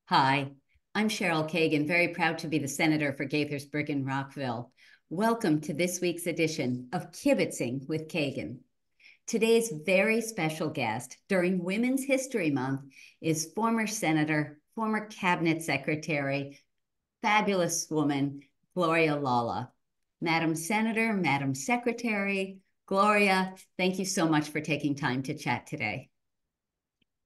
Hi, I'm Cheryl Kagan, very proud to be the Senator for Gaithersburg and Rockville. Welcome to this week's edition of Kibbitzing with Kagan. Today's very special guest during Women's History Month is former Senator, former Cabinet Secretary, fabulous woman, Gloria Lawlah. Madam Senator, Madam Secretary, Gloria, thank you so much for taking time to chat today.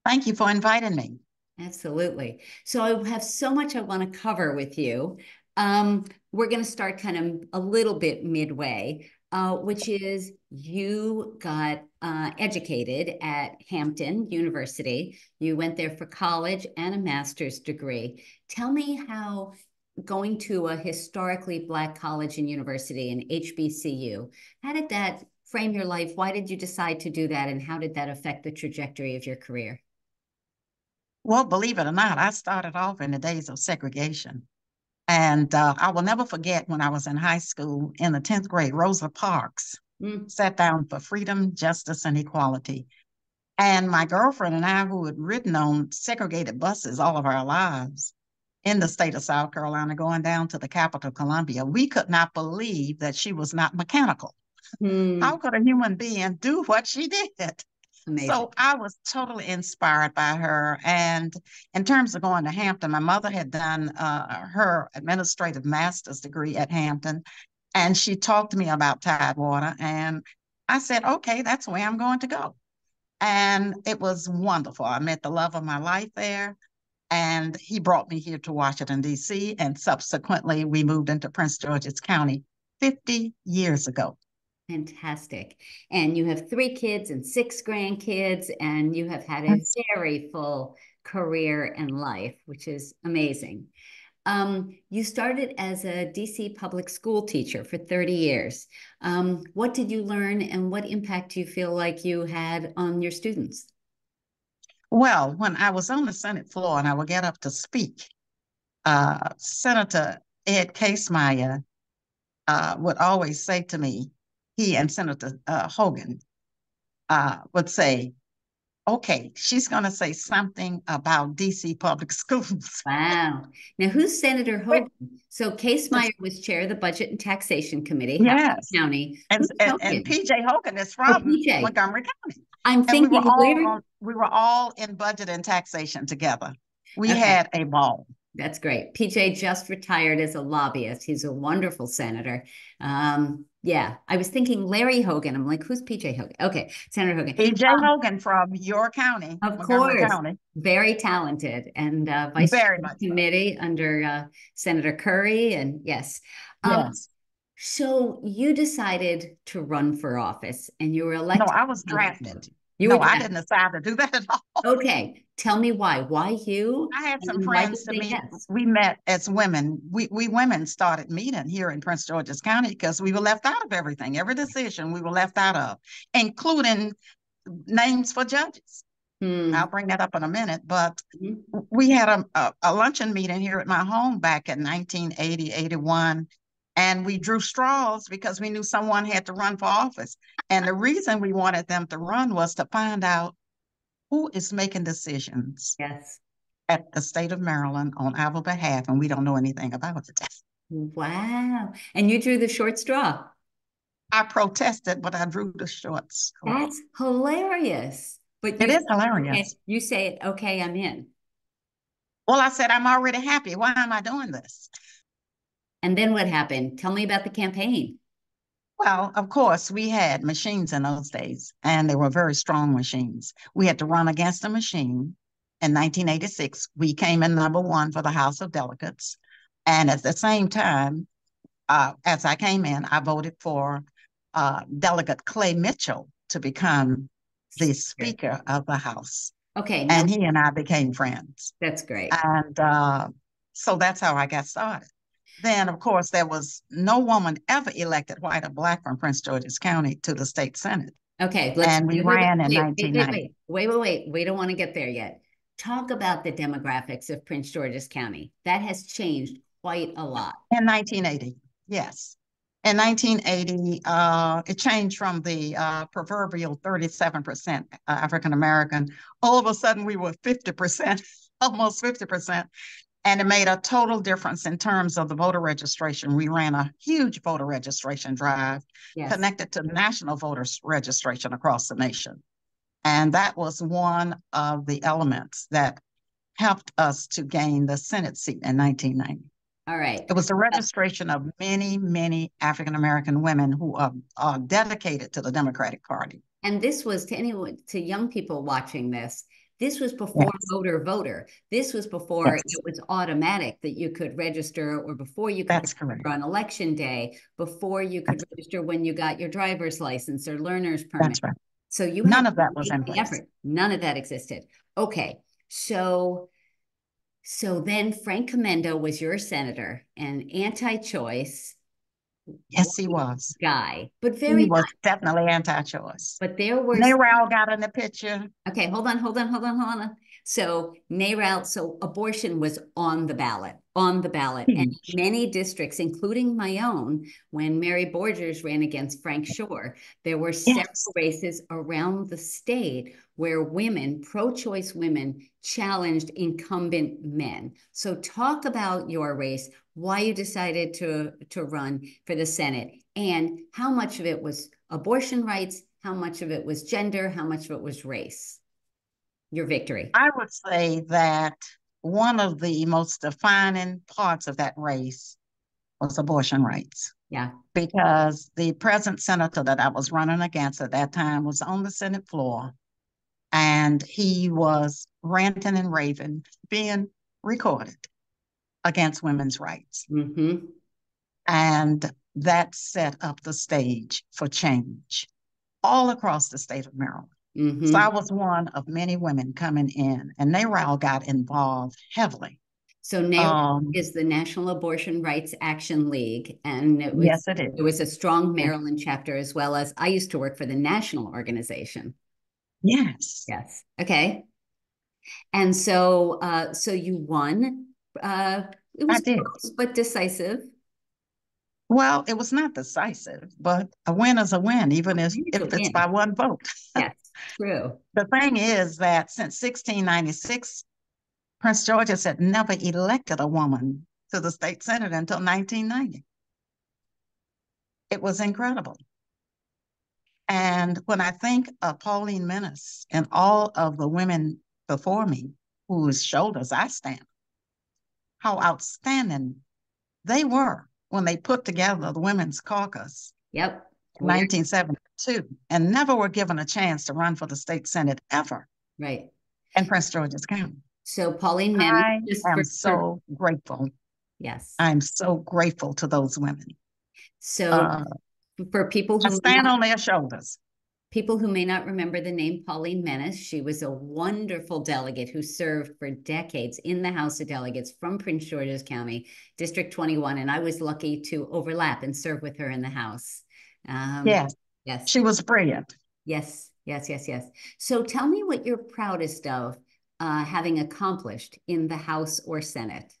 Thank you for inviting me. Absolutely. So I have so much I want to cover with you. We're going to start kind of a little bit midway, which is you got educated at Hampton University. You went there for college and a master's degree. Tell me how going to a historically Black college and university, an HBCU, how did that frame your life? Why did you decide to do that? And how did that affect the trajectory of your career? Well, believe it or not, I started off in the days of segregation. And I will never forget when I was in high school in the 10th grade, Rosa Parks Mm. sat down for freedom, justice, and equality. And my girlfriend and I, who had ridden on segregated buses all of our lives in the state of South Carolina, going down to the capital, Columbia, we could not believe that she was not mechanical. How Mm. could a human being do what she did? Amazing. So I was totally inspired by her. And in terms of going to Hampton, my mother had done her administrative master's degree at Hampton, and she talked to me about Tidewater. And I said, okay, that's where I'm going to go. And it was wonderful. I met the love of my life there. And he brought me here to Washington, D.C. And subsequently, we moved into Prince George's County 50 years ago. Fantastic. And you have three kids and six grandkids, and you have had a very full career and life, which is amazing. You started as a DC public school teacher for 30 years. What did you learn and what impact do you feel like you had on your students? Well, when I was on the Senate floor and I would get up to speak, Senator Ed Casemeyer would always say to me, he and Senator Hogan would say, okay, she's going to say something about DC public schools. Wow. Now, who's Senator But Hogan? So Case Meyer was chair of the Budget and Taxation Committee, Howard yes, County. and, Who's and Hogan? PJ Hogan is Oh, from PJ. Montgomery County. I'm And thinking, where? we were all in budget and taxation together. We Okay. had a ball. That's great. PJ just retired as a lobbyist. He's a wonderful senator. Yeah, I was thinking Larry Hogan. I'm like, who's PJ Hogan? Okay, Senator Hogan. PJ Hogan from your county, Of Montgomery course, County. very talented and vice chair Very of much the so. committee under Senator Curry. And yes. Um, Yes. so you decided to run for office and you were No, elected. I was drafted. You were No, I drafted. didn't decide to do that at all. Okay, tell me why. Why you? I had some And why did friends to they meet. yes? We met as women. We women started meeting here in Prince George's County because we were left out of everything, every decision we were left out of, including names for judges. I'll Hmm. bring that up in a minute. But Mhm. we had a luncheon meeting here at my home back in 1980, 81. And we drew straws because we knew someone had to run for office. And the reason we wanted them to run was to find out who is making decisions Yes. at the state of Maryland on our behalf, and we don't know anything about it. Wow. And you drew the short straw. I protested, but I drew the short straw. That's hilarious. But It you is said, okay, hilarious. you say it, okay, I'm in. Well, I said, I'm already happy. Why am I doing this? And then what happened? Tell me about the campaign. Well, of course, we had machines in those days, and they were very strong machines. We had to run against a machine. In 1986, we came in number one for the House of Delegates. And at the same time, as I came in, I voted for Delegate Clay Mitchell to become the Speaker of the House. Okay, now And he and I became friends. that's great. And so that's how I got started. Then, of course, there was no woman ever elected, white or black, from Prince George's County to the state Senate. Okay, let's And we wait, wait, ran in wait, wait, wait, 1990. wait, wait, wait, wait. We don't want to get there yet. Talk about the demographics of Prince George's County. That has changed quite a lot. In 1980, yes. In 1980, it changed from the proverbial 37% African American. All of a sudden, we were 50% almost 50%. And it made a total difference in terms of the voter registration. We ran a huge voter registration drive Yes. connected to national voters registration across the nation. And that was one of the elements that helped us to gain the Senate seat in 1990. All right. It was the registration of many, many African American women who are dedicated to the Democratic Party. And this was to anyone, to young people watching this. This was before Yes, voter. This was before yes, it was automatic that you could register, or before you could that's register correct. on election day, before you could That's, register when you got your driver's license or learner's permit. that's right. So you had None of to that was make in the place. effort. None of that existed. Okay. So then Frank Comendo was your senator, an anti-choice Yes, he was. guy, but He very was nice. definitely anti-choice. But there were Narelle got in the picture. Okay, hold on. So NARAL, so abortion was on the ballot. And Huge. many districts, including my own, when Mary Borgers ran against Frank Shore, there were Yes. several races around the state where women, pro-choice women, challenged incumbent men. So talk about your race, why you decided to run for the Senate, and how much of it was abortion rights, how much of it was gender, how much of it was race. Your victory. I would say that one of the most defining parts of that race was abortion rights, Yeah. because the present senator that I was running against at that time was on the Senate floor, and he was ranting and raving, being recorded against women's rights. Mm-hmm. And that set up the stage for change all across the state of Maryland. So I Mm-hmm. was one of many women coming in, and NARAL got involved heavily. So NARAL Um, is the National Abortion Rights Action League, and yes, it it was is. a strong Yeah. Maryland chapter, as well as I used to work for the national organization. Yes, Yes. Okay. And so you won. It I was did. close but decisive. Well, it was not decisive, but a win is a win, even It's a if it's win. by one vote. Yes, true. The thing is that since 1696, Prince George's had never elected a woman to the state senate until 1990. It was incredible. And when I think of Pauline Menace and all of the women before me whose shoulders I stand, how outstanding they were when they put together the Women's Caucus Yep. in We're 1972 and never were given a chance to run for the state senate ever right. in Prince George's County. So Pauline Menace, I just am for so grateful. yes. I'm so grateful to those women. So Uh, for I stand on their shoulders. people who may not remember the name Pauline Menace, she was a wonderful delegate who served for decades in the House of Delegates from Prince George's County, District 21, and I was lucky to overlap and serve with her in the House. Um, Yes, yes, she was brilliant. yes. So tell me what you're proudest of having accomplished in the House or Senate.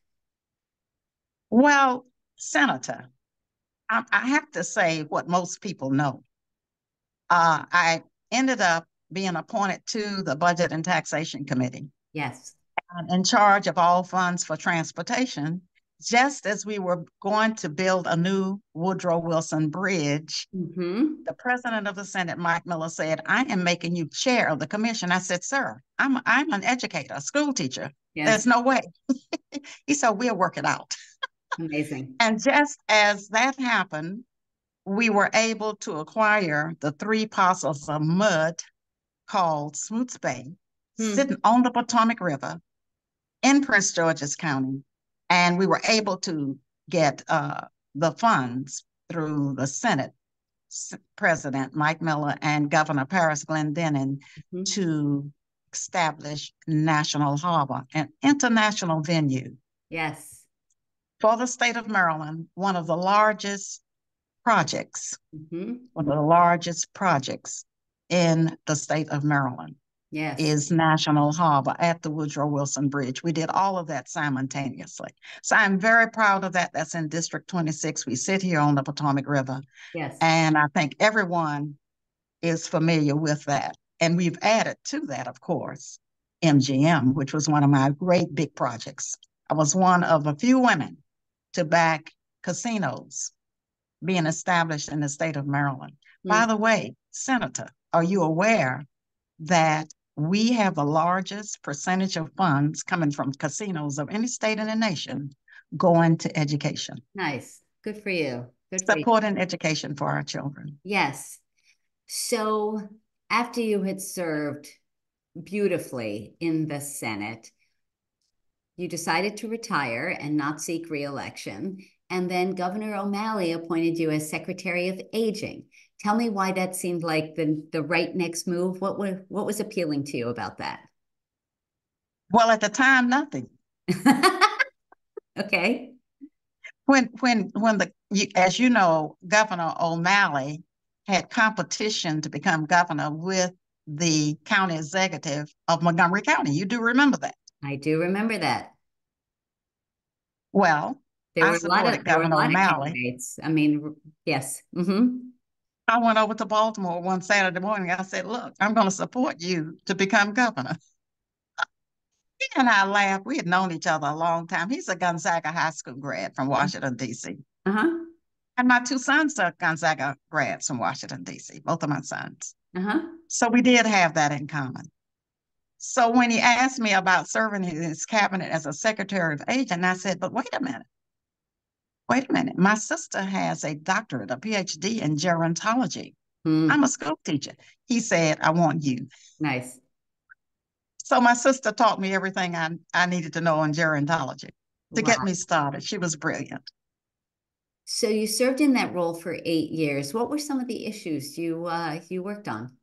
Well, Senator, I have to say what most people know. I ended up being appointed to the Budget and Taxation Committee, Yes. in charge of all funds for transportation, just as we were going to build a new Woodrow Wilson Bridge. Mm-hmm. The president of the Senate, Mike Miller, said, "I am making you chair of the commission." I said, "Sir, I'm an educator, a school teacher. There's Yes. no way." He said, "We'll work it out." Amazing. And just as that happened, we were able to acquire the three parcels of mud called Smoots Bay, Hmm. sitting on the Potomac River in Prince George's County. And we were able to get the funds through the Senate President Mike Miller and Governor Paris Glendening Mm-hmm. to establish National Harbor, an international venue Yes. for the state of Maryland, one of the largest projects, Mm-hmm. one of the largest projects in the state of Maryland Yes. is National Harbor at the Woodrow Wilson Bridge. We did all of that simultaneously. So I'm very proud of that. That's in District 26. We sit here on the Potomac River, Yes. and I think everyone is familiar with that. And we've added to that, of course, MGM, which was one of my great big projects. I was one of a few women to back casinos being established in the state of Maryland. By Mm. the way, Senator, are you aware that we have the largest percentage of funds coming from casinos of any state in the nation going to education, Nice. Good for you. Good for you. supporting education for our children? Yes. So after you had served beautifully in the Senate, you decided to retire and not seek reelection. And then Governor O'Malley appointed you as Secretary of Aging. Tell me why that seemed like the right next move. What was appealing to you about that? Well, at the time, nothing. Okay. When as you know, Governor O'Malley had competition to become governor with the county executive of Montgomery County. You do remember that? I do remember that. Well, There I were a lot supported of there were a Governor lot of O'Malley. candidates. I mean, yes. Mm-hmm. I went over to Baltimore one Saturday morning. I said, "Look, I'm going to support you to become governor." He and I laughed. We had known each other a long time. He's a Gonzaga High School grad from Washington, D.C. Uh-huh. And my two sons are Gonzaga grads from Washington, D.C., both of my sons. Uh-huh. So we did have that in common. So when he asked me about serving in his cabinet as a secretary of aging, I said, but wait a minute. Wait a minute. My sister has a doctorate, a PhD in gerontology. I'm Mm, a school teacher. He said, I want you. nice. So my sister taught me everything I needed to know in gerontology to get Wow. me started. She was brilliant. So you served in that role for 8 years. What were some of the issues you worked on?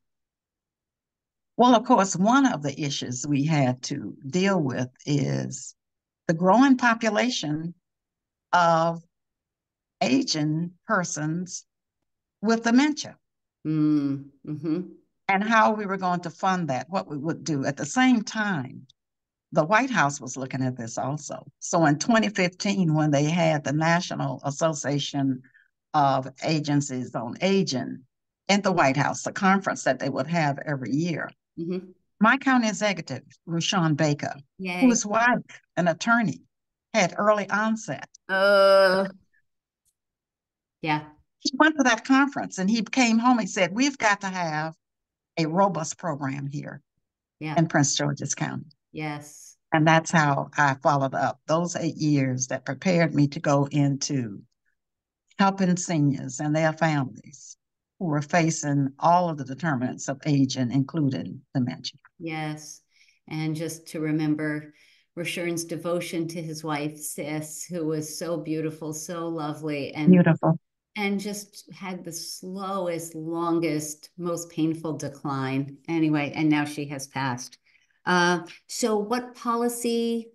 Well, of course, one of the issues we had to deal with is the growing population of aging persons with dementia Mm, mm-hmm. and how we were going to fund that, what we would do. At the same time, the White House was looking at this also. So in 2015, when they had the National Association of Agencies on Aging in the White House, a conference that they would have every year, Mm-hmm. my county executive, Rushawn Baker, Yay. whose wife, an attorney, had early onset. Uh, yeah, He went to that conference and he came home. He said, we've got to have a robust program here yeah, in Prince George's County. yes, And that's how I followed up those 8 years that prepared me to go into helping seniors and their families who were facing all of the determinants of aging, including dementia. yes. And just to remember Rashern's devotion to his wife, Sis, who was so beautiful, so lovely, Beautiful. and just had the slowest, longest, most painful decline. Anyway, and now she has passed. So what policy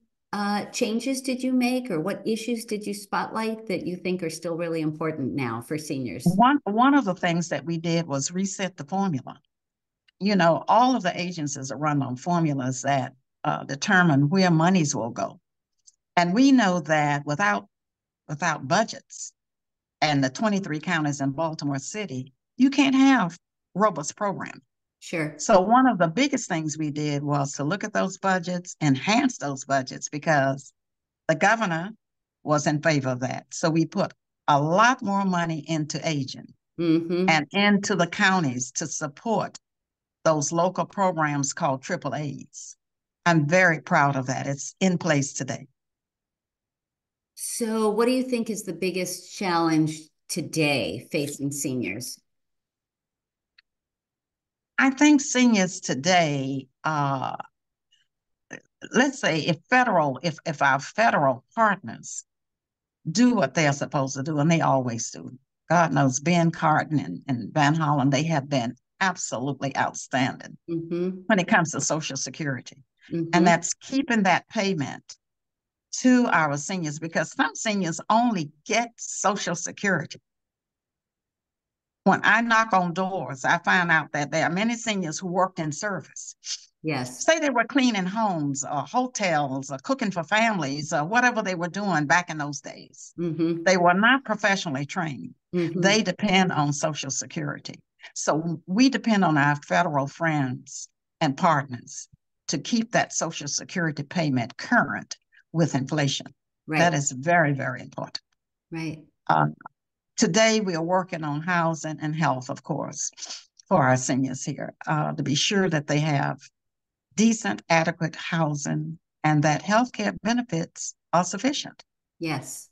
changes did you make, or what issues did you spotlight that you think are still really important now for seniors? One of the things that we did was reset the formula. You know, all of the agencies are run on formulas that determine where monies will go. And we know that without budgets and the 23 counties in Baltimore City, you can't have robust programs. Sure. So one of the biggest things we did was to look at those budgets, enhance those budgets, because the governor was in favor of that. So we put a lot more money into aging Mm-hmm. and into the counties to support those local programs called triple A's. I'm very proud of that. It's in place today. So what do you think is the biggest challenge today facing seniors? I think seniors today, let's say if our federal partners do what they're supposed to do, and they always do. God knows Ben Cardin and Van Hollen, they have been absolutely outstanding Mm-hmm. when it comes to Social Security. And Mm-hmm. that's keeping that payment to our seniors because some seniors only get Social Security. When I knock on doors, I find out that there are many seniors who worked in service. Yes. Say they were cleaning homes or hotels or cooking for families or whatever they were doing back in those days. Mm-hmm. They were not professionally trained. Mm-hmm. They depend on Social Security. So we depend on our federal friends and partners to keep that Social Security payment current with inflation. That Right. is very, very important. Right. Uh, Today, we are working on housing and health, of course, for our seniors here, to be sure that they have decent, adequate housing and that healthcare benefits are sufficient. Yes.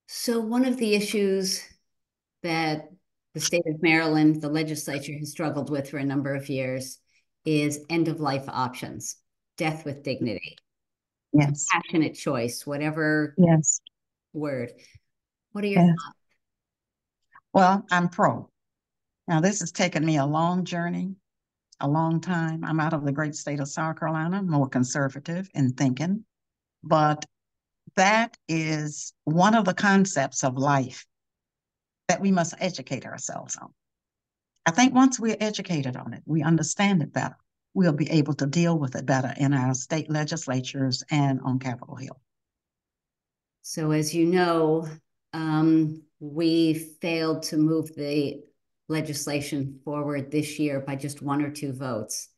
So one of the issues that the state of Maryland, the legislature has struggled with for a number of years is end of life options, death with dignity, Yes, compassionate choice, whatever yes, word. What are your yes. thoughts? Well, I'm pro. Now, this has taken me a long journey, a long time. I'm out of the great state of South Carolina, more conservative in thinking, but that is one of the concepts of life that we must educate ourselves on. I think once we're educated on it, we understand it better, we'll be able to deal with it better in our state legislatures and on Capitol Hill. So, as you know, we failed to move the legislation forward this year by just one or two votes.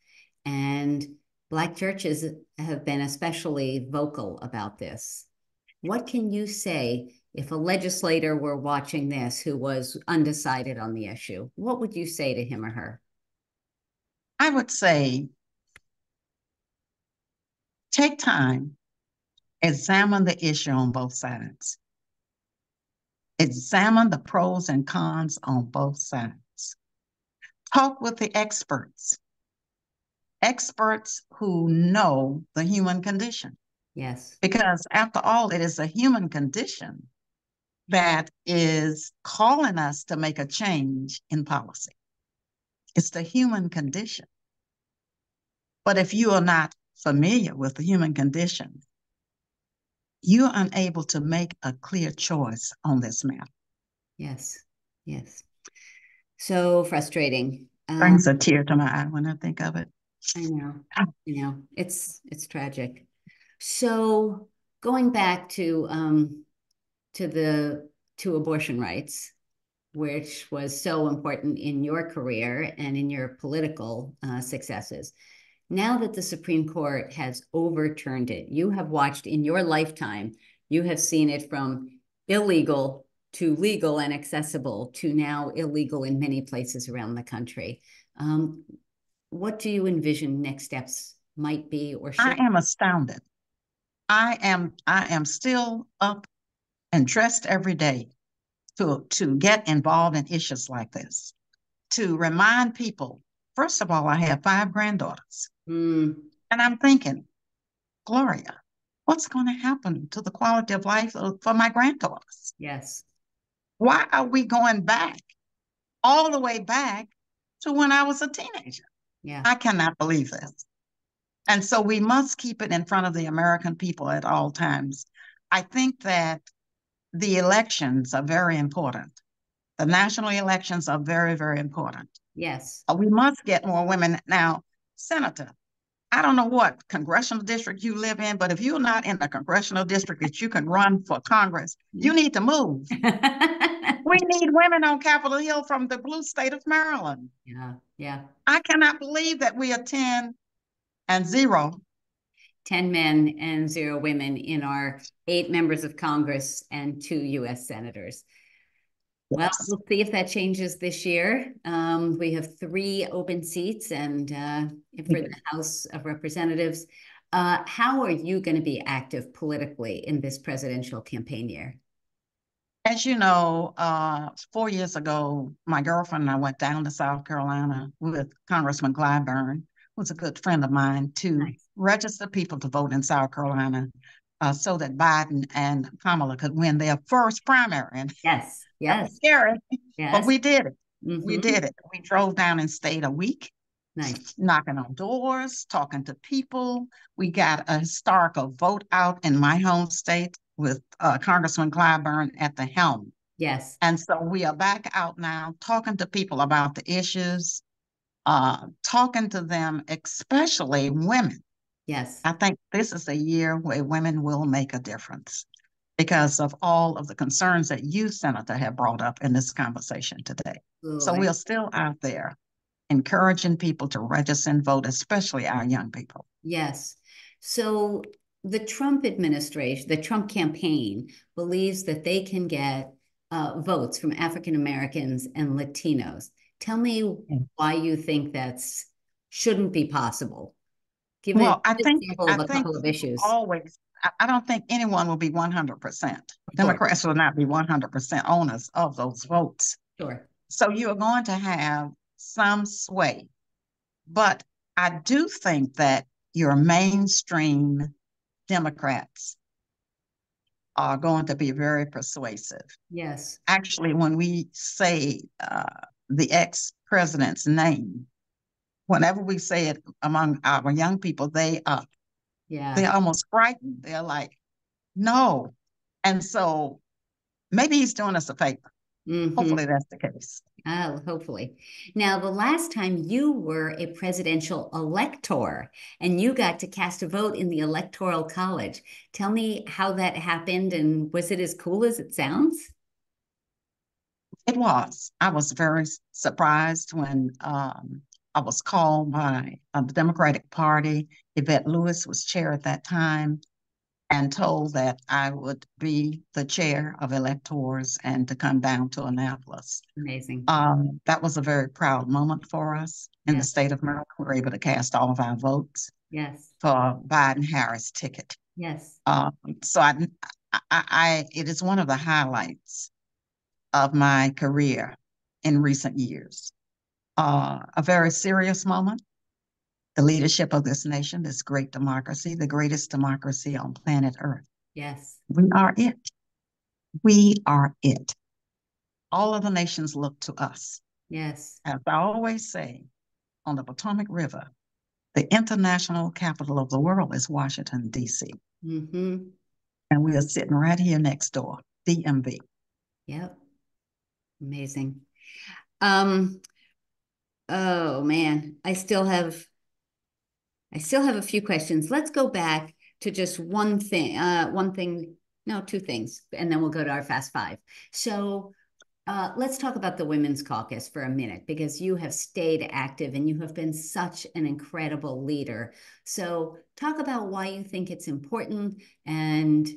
And Black churches have been especially vocal about this. What can you say if a legislator were watching this who was undecided on the issue? What would you say to him or her? I would say take time, examine the issue on both sides, examine the pros and cons on both sides, talk with the experts, experts who know the human condition. Yes. Because after all, it is a human condition that is calling us to make a change in policy. It's the human condition. But if you are not familiar with the human condition, you're unable to make a clear choice on this matter. Yes. Yes. So frustrating. Brings a tear to my eye when I think of it. I know. It's tragic. So going back to the to abortion rights, which was so important in your career and in your political successes. Now that the Supreme Court has overturned it, you have watched in your lifetime, you have seen it from illegal to legal and accessible to now illegal in many places around the country. Um, what do you envision next steps might be or I should? am astounded. I am still up and dressed every day to get involved in issues like this, to remind people. First of all, I have 5 granddaughters. Mm, And I'm thinking, Gloria, what's going to happen to the quality of life for my granddaughters? yes. Why are we going back, all the way back to when I was a teenager? Yeah. I cannot believe this. And so we must keep it in front of the American people at all times. I think that the elections are very important. The national elections are very, very important. Yes. We must get more women. Now, Senator, I don't know what congressional district you live in, but if you're not in a congressional district that you can run for Congress, you need to move. We need women on Capitol Hill from the blue state of Maryland. Yeah. Yeah. I cannot believe that we are 10 and 0. 10 men and 0 women in our 8 members of Congress and 2 US senators. Well, Yes. we'll see if that changes this year. We have 3 open seats and for the House of Representatives. How are you going to be active politically in this presidential campaign year? As you know, 4 years ago, my girlfriend and I went down to South Carolina with Congressman Clyburn, who's a good friend of mine, to Nice. register people to vote in South Carolina so that Biden and Kamala could win their first primary. And Yes. that was Yes. scary, but Yes. we did it. We Mm-hmm. did it. We drove down and stayed a week, Nice. knocking on doors, talking to people. We got a historical vote out in my home state with Congressman Clyburn at the helm. Yes. And so we are back out now talking to people about the issues, talking to them, especially women. Yes. I think this is a year where women will make a difference because of all of the concerns that you, Senator, have brought up in this conversation today. Ooh, So we are still out there encouraging people to register and vote, especially our young people. Yes. So the Trump administration, the Trump campaign believes that they can get votes from African Americans and Latinos. Tell me why you think that's shouldn't be possible. Give Well, an example I of a think couple of you issues. always, I don't think anyone will be 100%. Of course. Democrats will not be 100% owners of those votes. Sure. So you're going to have some sway. But I do think that your mainstream Democrats are going to be very persuasive. Yes. Actually, when we say the ex-president's name, whenever we say it among our young people, Yeah. they're almost frightened. They're like, no. And so maybe he's doing us a favor. Hmm. Hopefully that's the case. Oh, hopefully. Now, the last time you were a presidential elector and you got to cast a vote in the Electoral College, tell me how that happened and was it as cool as it sounds? It was. I was very surprised when I was called by the Democratic Party. Yvette Lewis was chair at that time, and told that I would be the chair of electors and to come down to Annapolis. Amazing. That was a very proud moment for us in the Yes. state of Maryland. We were able to cast all of our votes Yes. for Biden-Harris ticket. Yes. Uh, so it is one of the highlights of my career in recent years. A very serious moment. The leadership of this nation, this great democracy, the greatest democracy on planet Earth. Yes. We are it. We are it. All of the nations look to us. Yes. As I always say, on the Potomac River, the international capital of the world is Washington, D.C. Mm-hmm. And we are sitting right here next door, DMV. Yep. Amazing. Um, oh man, I still have a few questions. Let's go back to just one thing, no, two things, and then we'll go to our fast five. So let's talk about the Women's Caucus for a minute because you have stayed active and you have been such an incredible leader. So talk about why you think it's important and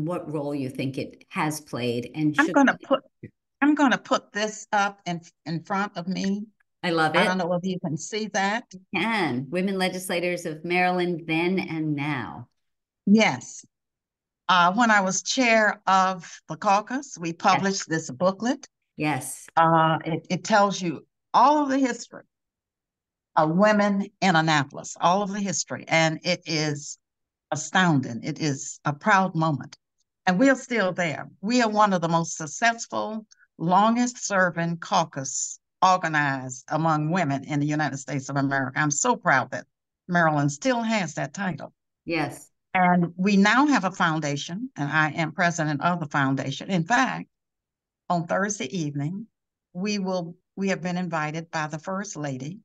what role you think it has played and I'm should. going to put I'm going to put this up in front of me. I love I it. don't know if you can see that. Can women legislators of Maryland then and now? Yes. When I was chair of the caucus, we Yes. published this booklet. Yes. It tells you all of the history of women in Annapolis, all of the history, and it is astounding. It is a proud moment. And we are still there. We are one of the most successful, longest serving caucus organized among women in the United States of America. I'm so proud that Maryland still has that title. Yes. And we now have a foundation, and I am president of the foundation. In fact, on Thursday evening, we have been invited by the First Lady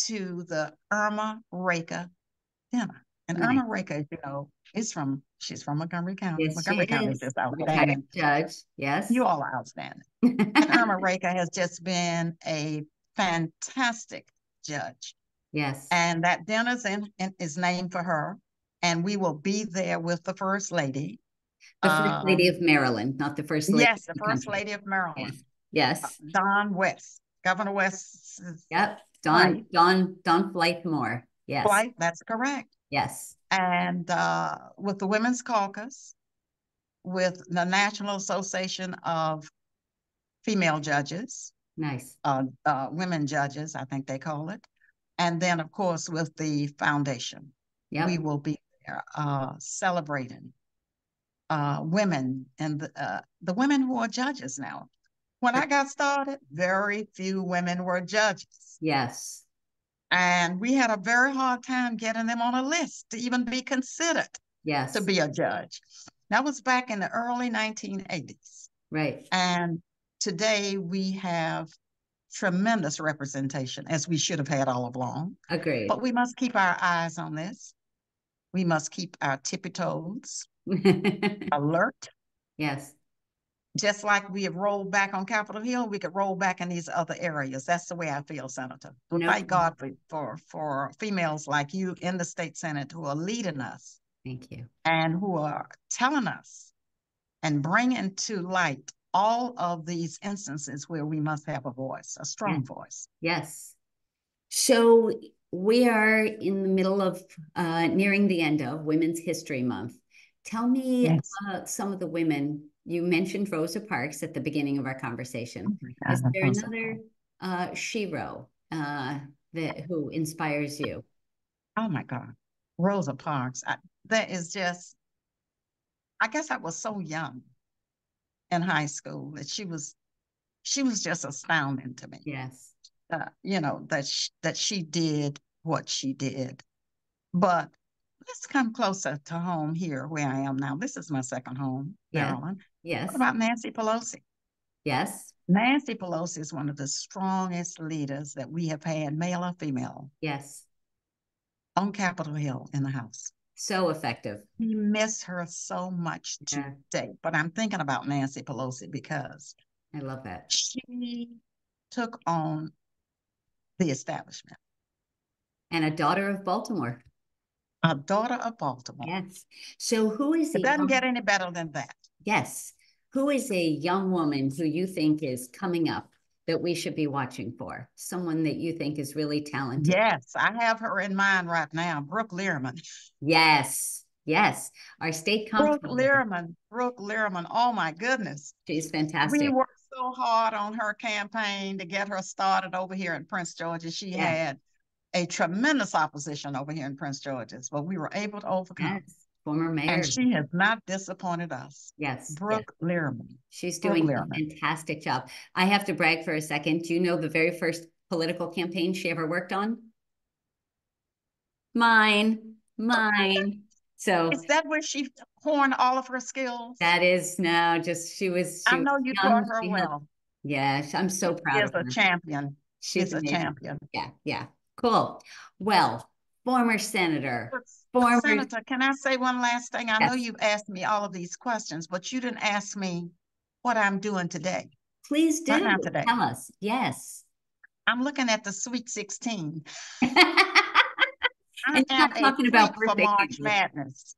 to the Irma Reka dinner. And Nice. Irma Reka, she's from Montgomery County. Yes, she Montgomery County is is. just Retired outstanding. judge. Yes. You all are outstanding. And Irma Reka has just been a fantastic judge. Yes. And that is named for her. And we will be there with the First Lady. The First Lady Um, of Maryland, not the First Lady of yes, the the First country. Lady of Maryland, Yes. Yes. Don West, Governor West's Yep. wife. Don Blythemore. Yes. Blythe, that's correct. Yes. And with the Women's Caucus, with the National Association of Female Judges, Nice. women judges, I think they call it. And then, of course, with the foundation, we Yep. will be there celebrating women and the women who are judges now. When I got started, very few women were judges. Yes. And we had a very hard time getting them on a list to even be considered to Yes. be a judge. That was back in the early 1980s. Right. And today we have tremendous representation, as we should have had all along. Agreed. But we must keep our eyes on this. We must keep our tippy toes alert. Yes. just like we have rolled back on Capitol Hill, we could roll back in these other areas. That's the way I feel, Senator. But No thank problem. God for females like you in the state Senate who are leading us Thank you. and who are telling us and bringing to light all of these instances where we must have a voice, a Yeah. strong voice. Yes. So we are in the middle of nearing the end of Women's History Month. Tell me Yes. about some of the women. You mentioned Rosa Parks at the beginning of our Oh conversation. my Is God, there Rosa another Parks. shero that who inspires you? Oh my God, Rosa Parks. That is just, I guess I was so young in high school that she was just astounding to me. Yes. You know, that she did what she did. But let's come closer to home here where I am now. This is my second home, Yes. Maryland. What Yes. about Nancy Pelosi? Yes. Nancy Pelosi is one of the strongest leaders that we have had, male or female, Yes. on Capitol Hill in the House. So effective. We miss her so much Yeah. today, but I'm thinking about Nancy Pelosi because I love that. she took on the establishment. And a daughter of Baltimore. A daughter of Baltimore. Yes. So who is It a doesn't young get any better than that. Yes. Who is a young woman who you think is coming up that we should be watching for? Someone that you think is really talented. Yes, I have her in mind right now, Brooke Learman. Yes. Yes. Our state Brooke comptroller. Learman, Brooke Learman. Oh my goodness. She's We fantastic. worked so hard on her campaign to get her started over here in Prince George's. She Yeah. had a tremendous opposition over here in Prince George's, but we were able to overcome. Yes. Former And mayor. she has not disappointed us. Yes. Yes. Brooke Learman. She's Brooke doing a Learman. fantastic job. I have to brag for a second. Do you know the very first political campaign she ever worked on? Mine. Mine. So Is that where she honed all of her skills? that is now just I she was know you taught young. her She helped. well. Yeah, I'm She so proud is of a her. champion. She's She's a amazing. champion. Yeah, yeah. Cool. Well, former senator, But former, Senator, can I say one last thing? I know yes, you've asked me all of these questions, but you didn't ask me what I'm doing today. please Right do now, today. tell us. Yes. I'm looking at the Sweet 16. And I you're not am a talking about freak for birthday March candles. Madness.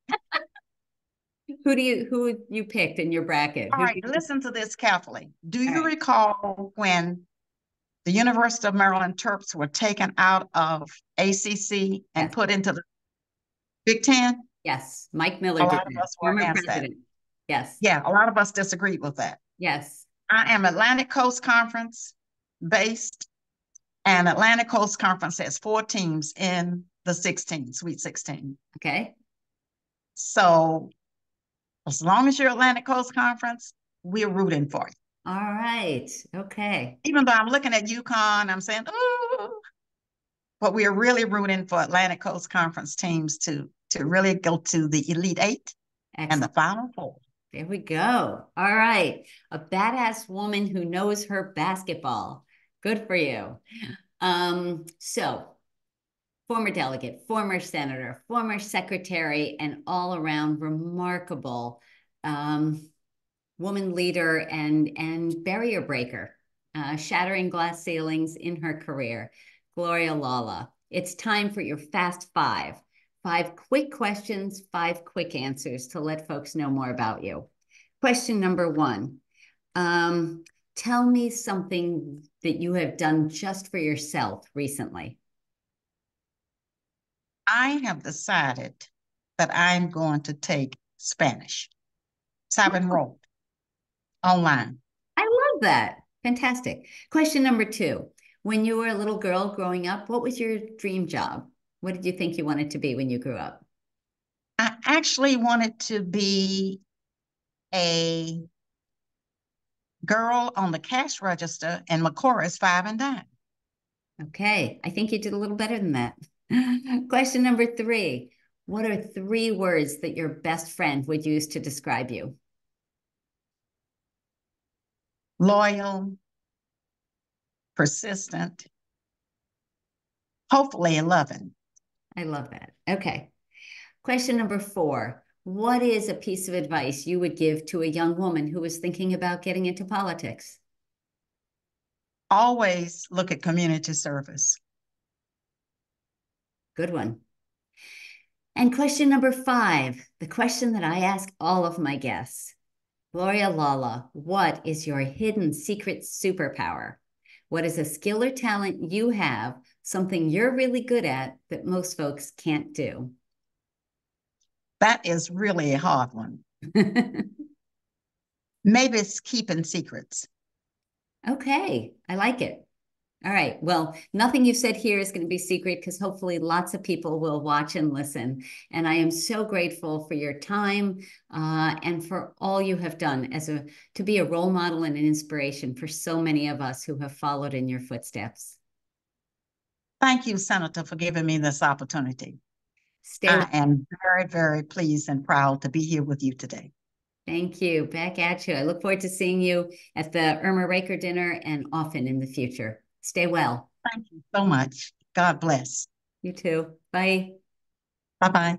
Who you picked in your bracket? All Who right, did you, listen to this carefully. Do all you right. recall when the University of Maryland Terps were taken out of ACC and Yes. put into the Big Ten? Yes. Mike Miller A did lot of that. us were Former against that. president. Yes. Yeah, a lot of us disagreed with that. Yes. I am Atlantic Coast Conference based, and Atlantic Coast Conference has 4 teams in the 16, Sweet 16. Okay. So as long as you're Atlantic Coast Conference, we're rooting for you. All right. Okay. Even though I'm looking at UConn, I'm saying, ooh, but we're really rooting for Atlantic Coast Conference teams to really go to the Elite Eight and the Excellent. Final Four. There we go. All right. A badass woman who knows her basketball. Good for you. So former delegate, former senator, former secretary, and all around remarkable woman leader and barrier breaker, shattering glass ceilings in her career, Gloria Lawlah. It's time for your fast five. Five quick questions, five quick answers to let folks know more about you. Question number one. Tell me something that you have done just for yourself recently. I have decided that I'm going to take Spanish. So I've enrolled online. I love that. Fantastic. Question number two. When you were a little girl growing up, what was your dream job? What did you think you wanted to be when you grew up? I actually wanted to be a girl on the cash register in McCora's Five and Dime. Okay, I think you did a little better than that. Question number three. What are three words that your best friend would use to describe you? Loyal, persistent, hopefully loving. I love that. Okay. Question number four. what is a piece of advice you would give to a young woman who is thinking about getting into politics? Always look at community service. Good one. And question number 5, the question that I ask all of my guests. Gloria Lawlah, what is your hidden secret superpower? What is a skill or talent you have, something you're really good at that most folks can't do? That is really a hard one. Maybe it's keeping secrets. Okay, I like it. All right. Well, nothing you've said here is going to be secret because hopefully lots of people will watch and listen. And I am so grateful for your time and for all you have done to be a role model and an inspiration for so many of us who have followed in your footsteps. Thank you, Senator, for giving me this opportunity. Stay I well. am very, very pleased and proud to be here with you today. Thank you. Back at you. I look forward to seeing you at the Irma Raker dinner and often in the future. Stay well. Thank you so much. God bless. You too. Bye. Bye bye.